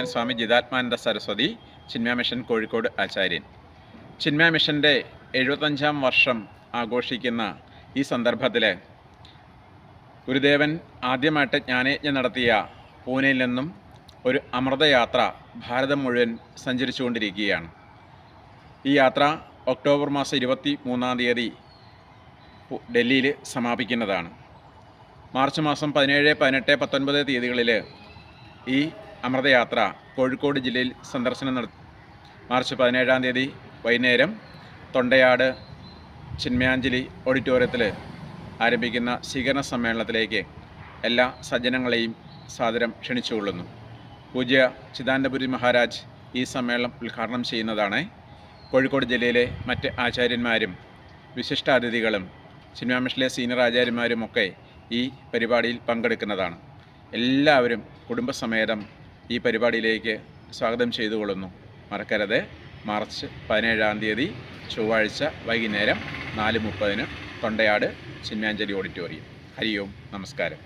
ഞാൻ സ്വാമി ജിതാത്മാനന്ദ സരസ്വതി, ചിന്മയ മിഷൻ കോഴിക്കോട് ആചാര്യൻ. ചിന്മയ മിഷൻ്റെ 75-ാം വർഷം ആഘോഷിക്കുന്ന ഈ സന്ദർഭത്തിൽ ഗുരുദേവൻ ആദ്യമായിട്ട് ജ്ഞാനയജ്ഞം നടത്തിയ പൂനെയിൽ നിന്നും ഒരു അമൃതയാത്ര ഭാരതം മുഴുവൻ സഞ്ചരിച്ചുകൊണ്ടിരിക്കുകയാണ്. ഈ യാത്ര ഒക്ടോബർ മാസം 23-ാം തീയതി ഡൽഹിയിൽ സമാപിക്കുന്നതാണ്. മാർച്ച് മാസം 17, 18, 19 തീയതികളിൽ ഈ അമൃതയാത്ര കോഴിക്കോട് ജില്ലയിൽ സന്ദർശനം നടത്തി. മാർച്ച് 17-ാം തീയതി വൈകുന്നേരം തൊണ്ടയാട് ചിന്മയാഞ്ജലി ഓഡിറ്റോറിയത്തിൽ ആരംഭിക്കുന്ന സ്വീകരണ സമ്മേളനത്തിലേക്ക് എല്ലാ സജ്ജനങ്ങളെയും സാദരം ക്ഷണിച്ചുകൊള്ളുന്നു. പൂജ്യ ചിദാനന്ദപുരി മഹാരാജ് ഈ സമ്മേളനം ഉദ്ഘാടനം ചെയ്യുന്നതാണ്. കോഴിക്കോട് ജില്ലയിലെ മറ്റ് ആചാര്യന്മാരും വിശിഷ്ടാതിഥികളും ചിന്മയ മിഷനിലെ സീനിയർ ആചാര്യന്മാരുമൊക്കെ ഈ പരിപാടിയിൽ പങ്കെടുക്കുന്നതാണ്. എല്ലാവരും കുടുംബസമേതം ഈ പരിപാടിയിലേക്ക് സ്വാഗതം ചെയ്തുകൊള്ളുന്നു. മറക്കരുത്. മാർച്ച് 17-ാം തീയതി ചൊവ്വാഴ്ച വൈകുന്നേരം 4:30 തൊണ്ടയാട് ചിന്മയാഞ്ജലി ഓഡിറ്റോറിയം. ഹരി ഓം. നമസ്കാരം.